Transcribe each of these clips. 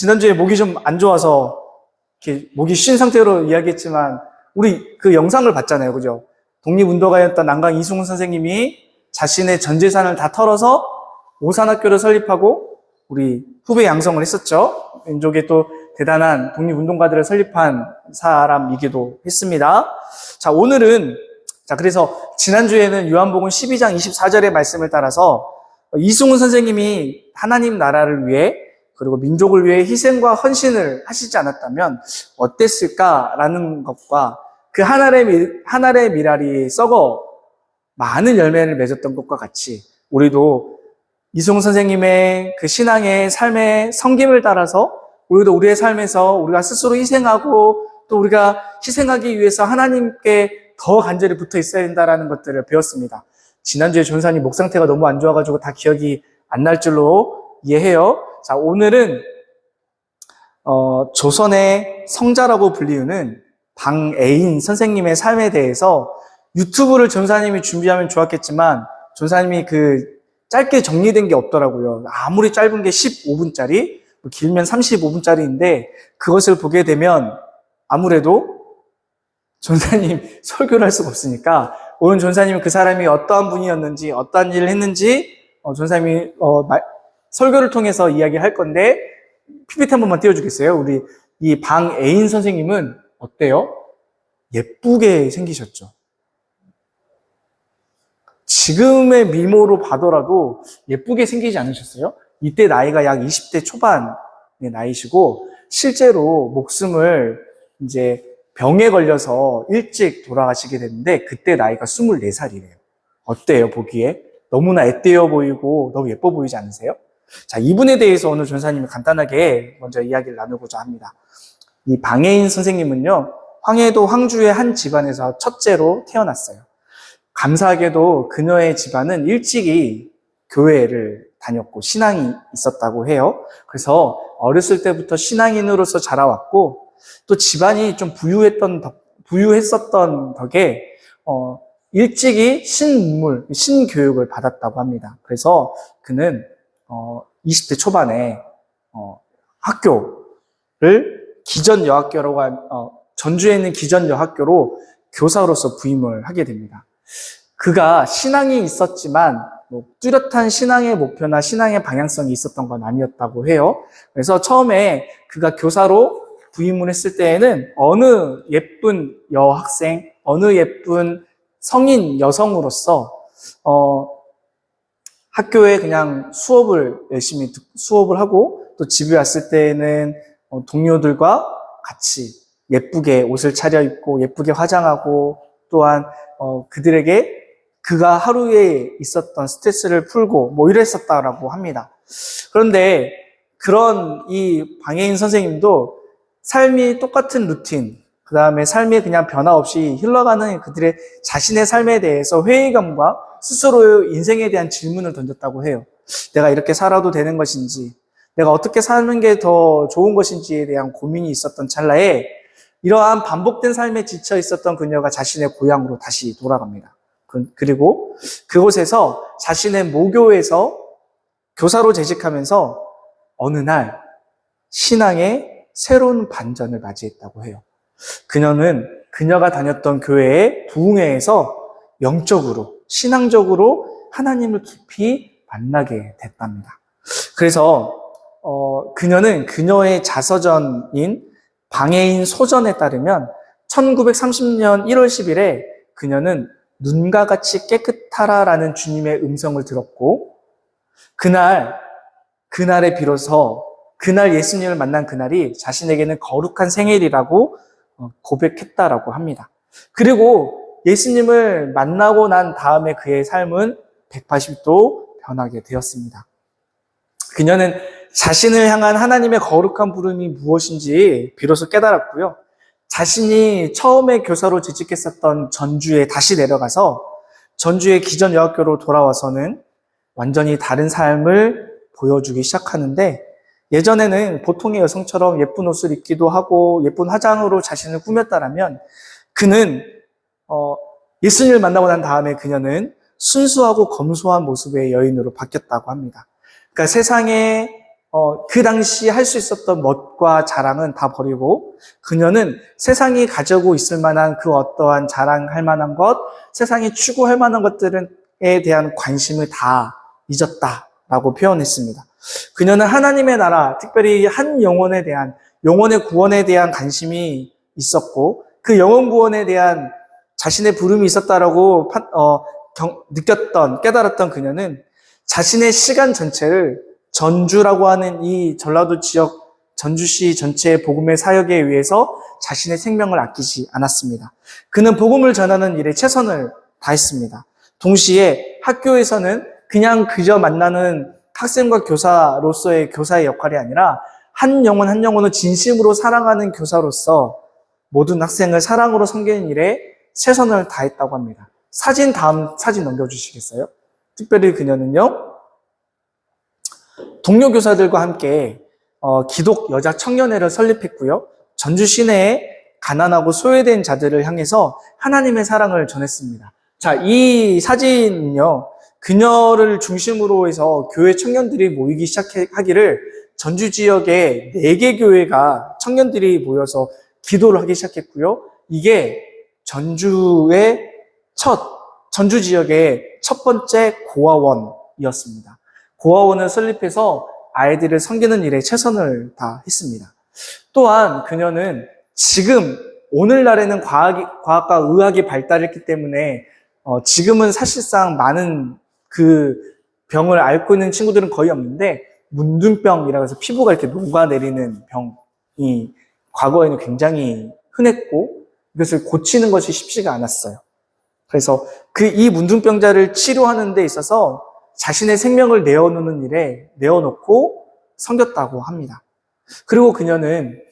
지난주에 목이 좀 안 좋아서 이렇게 목이 쉰 상태로 이야기했지만 우리 그 영상을 봤잖아요. 그죠? 독립운동가였던 난강 이승훈 선생님이 자신의 전 재산을 다 털어서 오산학교를 설립하고 우리 후배 양성을 했었죠. 민족의 또 대단한 독립운동가들을 설립한 사람이기도 했습니다. 자, 오늘은 그래서 지난주에는 요한복음 12장 24절의 말씀을 따라서 이승훈 선생님이 하나님 나라를 위해 그리고 민족을 위해 희생과 헌신을 하시지 않았다면 어땠을까라는 것과 그 한 알의 미랄이 썩어 많은 열매를 맺었던 것과 같이 우리도 이승훈 선생님의 그 신앙의 삶의 섬김을 따라서 우리도 우리의 삶에서 우리가 스스로 희생하고 또 우리가 희생하기 위해서 하나님께 더 간절히 붙어 있어야 된다는 것들을 배웠습니다. 지난주에 전사님 목 상태가 너무 안 좋아가지고 다 기억이 안 날 줄로 이해해요. 자, 오늘은 조선의 성자라고 불리우는 방애인 선생님의 삶에 대해서 유튜브를 전사님이 준비하면 좋았겠지만 전사님이 그 짧게 정리된 게 없더라고요. 아무리 짧은 게 15분짜리, 길면 35분짜리인데 그것을 보게 되면 아무래도 전사님 설교를 할 수가 없으니까 오늘 전사님은 그 사람이 어떠한 분이었는지 어떠한 일을 했는지 전사님이 설교를 통해서 이야기할 건데 PPT 한 번만 띄워주겠어요? 우리 이 방애인 선생님은 어때요? 예쁘게 생기셨죠. 지금의 미모로 봐더라도 예쁘게 생기지 않으셨어요? 이때 나이가 약 20대 초반의 나이시고 실제로 목숨을 이제 병에 걸려서 일찍 돌아가시게 됐는데 그때 나이가 24살이래요. 어때요, 보기에? 너무나 앳되어 보이고 너무 예뻐 보이지 않으세요? 자, 이분에 대해서 오늘 전사님이 간단하게 먼저 이야기를 나누고자 합니다. 이 방애인 선생님은요, 황해도 황주의 한 집안에서 첫째로 태어났어요. 감사하게도 그녀의 집안은 일찍이 교회를 다녔고 신앙이 있었다고 해요. 그래서 어렸을 때부터 신앙인으로서 자라왔고 또 집안이 좀 부유했었던 덕에 일찍이 신교육을 받았다고 합니다. 그래서 그는 20대 초반에 학교를 전주에 있는 기전여학교로 교사로서 부임을 하게 됩니다. 그가 신앙이 있었지만 뚜렷한 신앙의 목표나 신앙의 방향성이 있었던 건 아니었다고 해요. 그래서 처음에 그가 교사로 부임을 했을 때에는 어느 예쁜 여학생, 어느 예쁜 성인 여성으로서 학교에 그냥 열심히 수업을 하고 또 집에 왔을 때에는 동료들과 같이 예쁘게 옷을 차려입고 예쁘게 화장하고 또한 그들에게 그가 하루에 있었던 스트레스를 풀고 이랬었다라고 합니다. 그런데 그런 이 방해인 선생님도 삶이 똑같은 루틴, 그 다음에 삶이 그냥 변화 없이 흘러가는 그들의 자신의 삶에 대해서 회의감과 스스로 인생에 대한 질문을 던졌다고 해요. 내가 이렇게 살아도 되는 것인지, 내가 어떻게 사는 게 더 좋은 것인지에 대한 고민이 있었던 찰나에 이러한 반복된 삶에 지쳐 있었던 그녀가 자신의 고향으로 다시 돌아갑니다. 그리고 그곳에서 자신의 모교에서 교사로 재직하면서 어느 날 신앙의 새로운 반전을 맞이했다고 해요. 그녀가 다녔던 교회의 부흥회에서 영적으로, 신앙적으로 하나님을 깊이 만나게 됐답니다. 그래서 그녀는 그녀의 자서전인 방해인 소전에 따르면 1930년 1월 10일에 그녀는 눈과 같이 깨끗하라라는 주님의 음성을 들었고 그날에 비로소 그날 예수님을 만난 그날이 자신에게는 거룩한 생일이라고 고백했다라고 합니다. 그리고 예수님을 만나고 난 다음에 그의 삶은 180도 변하게 되었습니다. 그녀는 자신을 향한 하나님의 거룩한 부름이 무엇인지 비로소 깨달았고요. 자신이 처음에 교사로 재직했었던 전주에 다시 내려가서 전주의 기전여학교로 돌아와서는 완전히 다른 삶을 보여주기 시작하는데 예전에는 보통의 여성처럼 예쁜 옷을 입기도 하고 예쁜 화장으로 자신을 꾸몄다라면 그는 예수님을 만나고 난 다음에 그녀는 순수하고 검소한 모습의 여인으로 바뀌었다고 합니다. 그러니까 세상에 그 당시 할 수 있었던 멋과 자랑은 다 버리고 그녀는 세상이 가지고 있을 만한 그 어떠한 자랑할 만한 것, 세상이 추구할 만한 것들에 대한 관심을 다 잊었다라고 표현했습니다. 그녀는 하나님의 나라, 특별히 한 영혼에 대한, 영혼의 구원에 대한 관심이 있었고 그 영혼 구원에 대한 자신의 부름이 있었다라고 깨달았던 그녀는 자신의 시간 전체를 전주라고 하는 이 전라도 지역 전주시 전체의 복음의 사역에 위해서 자신의 생명을 아끼지 않았습니다. 그는 복음을 전하는 일에 최선을 다했습니다. 동시에 학교에서는 그냥 그저 만나는 학생과 교사로서의 교사의 역할이 아니라 한 영혼 한 영혼을 진심으로 사랑하는 교사로서 모든 학생을 사랑으로 섬기는 일에 최선을 다했다고 합니다. 다음 사진 넘겨주시겠어요? 특별히 그녀는요, 동료 교사들과 함께 기독 여자 청년회를 설립했고요. 전주 시내에 가난하고 소외된 자들을 향해서 하나님의 사랑을 전했습니다. 자, 이 사진은요, 그녀를 중심으로 해서 교회 청년들이 모이기 시작하기를 전주 지역에 4개 교회가 청년들이 모여서 기도를 하기 시작했고요. 이게 전주 지역의 첫 번째 고아원이었습니다. 고아원을 설립해서 아이들을 섬기는 일에 최선을 다했습니다. 또한 그녀는 지금 오늘날에는 과학과 의학이 발달했기 때문에 지금은 사실상 많은 그 병을 앓고 있는 친구들은 거의 없는데 문둥병이라고 해서 피부가 이렇게 녹아내리는 병이 과거에는 굉장히 흔했고 이것을 고치는 것이 쉽지가 않았어요. 그래서 이 문둥병자를 치료하는 데 있어서 자신의 생명을 내어놓고 섬겼다고 합니다. 그리고 그녀는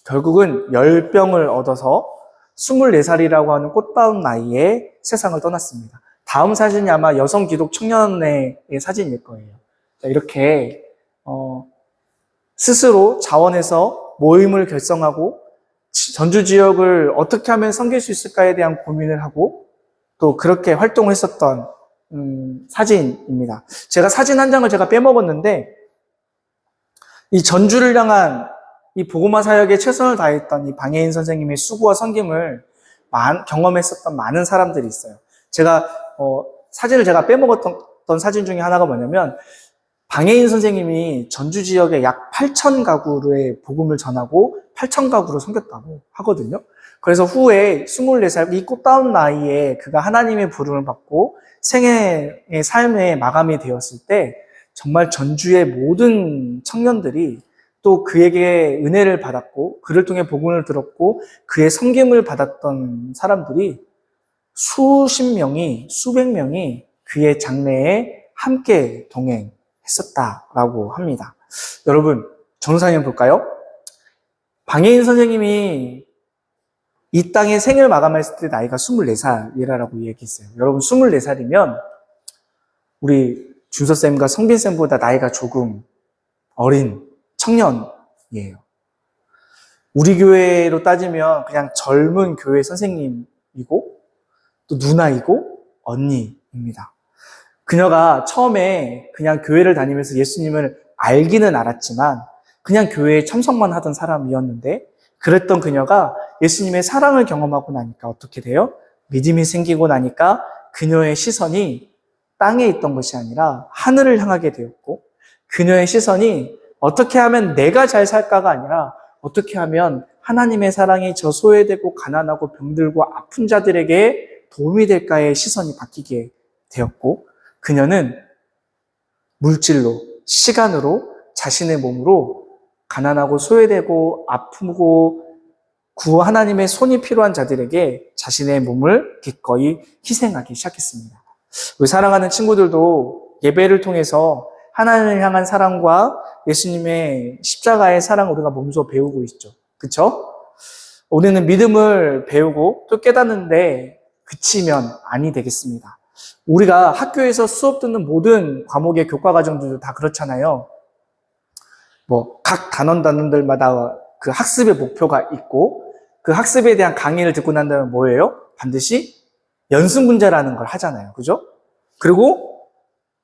결국은 열병을 얻어서 24살이라고 하는 꽃다운 나이에 세상을 떠났습니다. 다음 사진이 아마 여성 기독 청년회의 사진일 거예요. 이렇게 스스로 자원해서 모임을 결성하고 전주 지역을 어떻게 하면 섬길 수 있을까에 대한 고민을 하고 또 그렇게 활동을 했었던 사진입니다. 제가 사진 한 장을 제가 빼먹었는데 이 전주를 향한 이 복음화 사역에 최선을 다했던 이 방혜인 선생님의 수고와 섬김을 경험했었던 많은 사람들이 있어요. 사진을 제가 빼먹었던 사진 중에 하나가 뭐냐면 방혜인 선생님이 전주 지역에 약 8천 가구의 복음을 전하고 8천 가구를 섬겼다고 하거든요. 그래서 후에 24살 이 꽃다운 나이에 그가 하나님의 부름을 받고 생애의 삶의 마감이 되었을 때 정말 전주의 모든 청년들이 또 그에게 은혜를 받았고 그를 통해 복음을 들었고 그의 섬김을 받았던 사람들이 수백 명이 그의 장래에 함께 동행했었다라고 합니다. 여러분, 전우사님 볼까요? 방혜인 선생님이 이 땅에 생을 마감했을 때 나이가 24살이라고 얘기했어요. 여러분 24살이면 우리 준서쌤과 성빈쌤보다 나이가 조금 어린 청년이에요. 우리 교회로 따지면 그냥 젊은 교회 선생님이고 또 누나이고 언니입니다. 그녀가 처음에 그냥 교회를 다니면서 예수님을 알기는 알았지만 그냥 교회에 참석만 하던 사람이었는데 그랬던 그녀가 예수님의 사랑을 경험하고 나니까 어떻게 돼요? 믿음이 생기고 나니까 그녀의 시선이 땅에 있던 것이 아니라 하늘을 향하게 되었고 그녀의 시선이 어떻게 하면 내가 잘 살까가 아니라 어떻게 하면 하나님의 사랑이 저 소외되고 가난하고 병들고 아픈 자들에게 도움이 될까의 시선이 바뀌게 되었고 그녀는 물질로, 시간으로, 자신의 몸으로 가난하고 소외되고 아프고 하나님의 손이 필요한 자들에게 자신의 몸을 기꺼이 희생하기 시작했습니다. 우리 사랑하는 친구들도 예배를 통해서 하나님을 향한 사랑과 예수님의 십자가의 사랑을 우리가 몸소 배우고 있죠. 그렇죠? 우리는 믿음을 배우고 또 깨닫는데 그치면 아니 되겠습니다. 우리가 학교에서 수업 듣는 모든 과목의 교과 과정들도 다 그렇잖아요. 각 단원들마다 그 학습의 목표가 있고 그 학습에 대한 강의를 듣고 난 다음에 뭐예요? 반드시 연습 문제라는 걸 하잖아요. 그죠? 그리고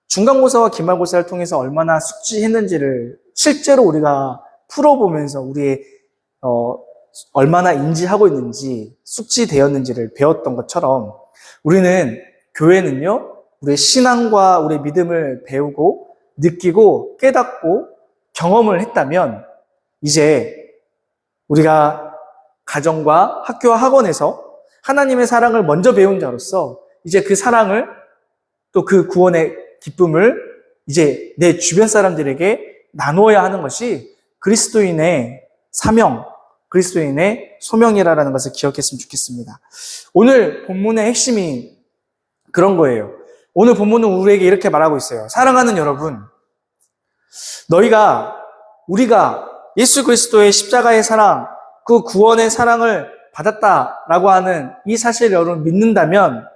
중간고사와 기말고사를 통해서 얼마나 숙지했는지를 실제로 우리가 풀어보면서 우리의 얼마나 인지하고 있는지 숙지되었는지를 배웠던 것처럼 우리는 교회는요, 우리의 신앙과 우리의 믿음을 배우고 느끼고 깨닫고 경험을 했다면 이제 우리가 가정과 학교와 학원에서 하나님의 사랑을 먼저 배운 자로서 이제 그 사랑을 또 그 구원의 기쁨을 이제 내 주변 사람들에게 나누어야 하는 것이 그리스도인의 사명, 그리스도인의 소명이라는 것을 기억했으면 좋겠습니다. 오늘 본문의 핵심이 그런 거예요. 오늘 본문은 우리에게 이렇게 말하고 있어요. 사랑하는 여러분, 우리가 예수 그리스도의 십자가의 사랑, 그 구원의 사랑을 받았다라고 하는 이 사실을 여러분 믿는다면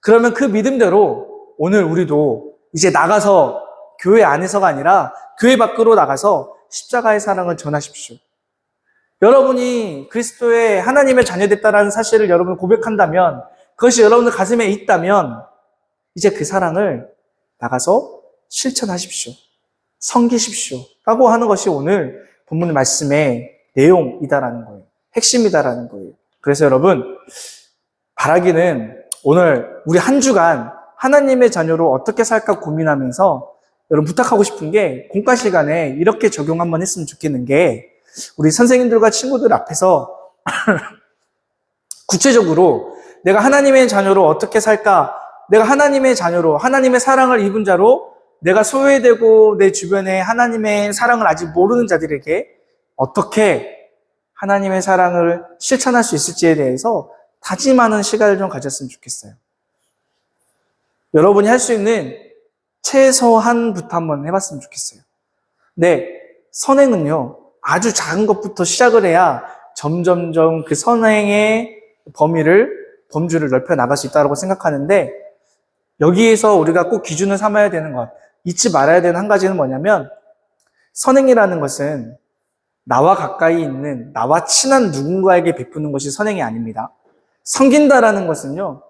그러면 그 믿음대로 오늘 우리도 이제 나가서 교회 안에서가 아니라 교회 밖으로 나가서 십자가의 사랑을 전하십시오. 여러분이 그리스도의 하나님의 자녀됐다라는 사실을 여러분 고백한다면 그것이 여러분들 가슴에 있다면 이제 그 사랑을 나가서 실천하십시오. 섬기십시오. 라고 하는 것이 오늘 본문 말씀의 내용이다라는 거예요. 핵심이다라는 거예요. 그래서 여러분 바라기는 오늘 우리 한 주간 하나님의 자녀로 어떻게 살까 고민하면서 여러분 부탁하고 싶은 게 공과 시간에 이렇게 적용 한번 했으면 좋겠는 게 우리 선생님들과 친구들 앞에서 구체적으로 내가 하나님의 자녀로 어떻게 살까, 내가 하나님의 자녀로 하나님의 사랑을 입은 자로 내가 소외되고 내 주변에 하나님의 사랑을 아직 모르는 자들에게 어떻게 하나님의 사랑을 실천할 수 있을지에 대해서 다짐하는 시간을 좀 가졌으면 좋겠어요. 여러분이 할 수 있는 최소한부터 한번 해봤으면 좋겠어요. 네, 선행은요, 아주 작은 것부터 시작을 해야 점점점 그 선행의 범주를 넓혀 나갈 수 있다고 생각하는데 여기에서 우리가 꼭 기준을 삼아야 되는 것, 잊지 말아야 되는 한 가지는 뭐냐면 선행이라는 것은 나와 가까이 있는, 나와 친한 누군가에게 베푸는 것이 선행이 아닙니다. 섬긴다라는 것은요,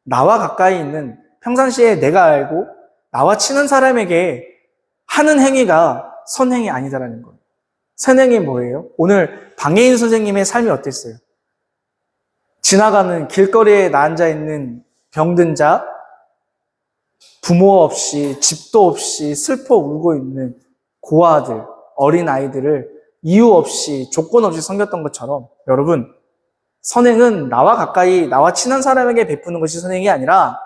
나와 가까이 있는, 평상시에 내가 알고 나와 친한 사람에게 하는 행위가 선행이 아니다라는 거예요. 선행이 뭐예요? 오늘 방해인 선생님의 삶이 어땠어요? 지나가는 길거리에 앉아있는 병든 자, 부모 없이, 집도 없이 슬퍼 울고 있는 고아들, 어린 아이들을 이유 없이, 조건 없이 섬겼던 것처럼 여러분, 선행은 나와 가까이, 나와 친한 사람에게 베푸는 것이 선행이 아니라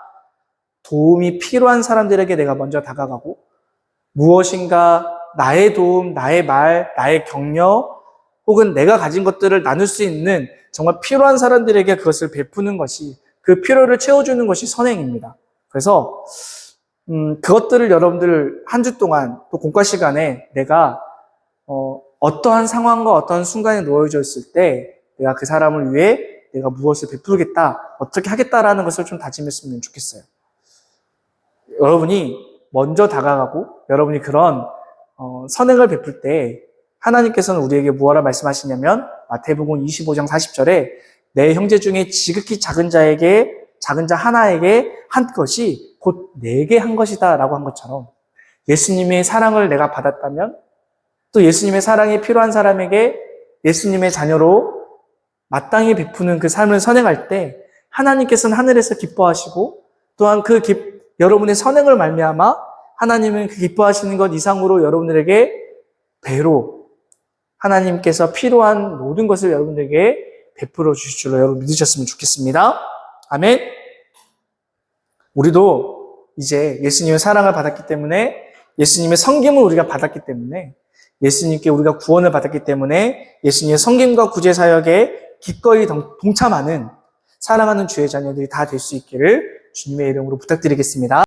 도움이 필요한 사람들에게 내가 먼저 다가가고 무엇인가 나의 도움, 나의 말, 나의 격려 혹은 내가 가진 것들을 나눌 수 있는 정말 필요한 사람들에게 그것을 베푸는 것이, 그 필요를 채워주는 것이 선행입니다. 그래서 그것들을 여러분들 한 주 동안 또 공과 시간에 내가 어떠한 상황과 어떠한 순간에 놓여져 있을 때 내가 그 사람을 위해 내가 무엇을 베풀겠다, 어떻게 하겠다라는 것을 좀 다짐했으면 좋겠어요. 여러분이 먼저 다가가고 여러분이 그런 선행을 베풀 때 하나님께서는 우리에게 무엇을 말씀하시냐면 마태복음 25장 40절에 내 형제 중에 지극히 작은 자 하나에게 한 것이 곧 내게 한 것이다 라고 한 것처럼 예수님의 사랑을 내가 받았다면 또 예수님의 사랑이 필요한 사람에게 예수님의 자녀로 마땅히 베푸는 그 삶을 선행할 때 하나님께서는 하늘에서 기뻐하시고 또한 여러분의 선행을 말미암아 하나님은 그 기뻐하시는 것 이상으로 여러분들에게 배로 하나님께서 필요한 모든 것을 여러분들에게 베풀어 주실 줄로 여러분 믿으셨으면 좋겠습니다. 아멘. 우리도 이제 예수님의 사랑을 받았기 때문에 예수님의 섬김을 우리가 받았기 때문에 예수님께 우리가 구원을 받았기 때문에 예수님의 섬김과 구제 사역에 기꺼이 동참하는 사랑하는 주의 자녀들이 다 될 수 있기를 주님의 이름으로 부탁드리겠습니다.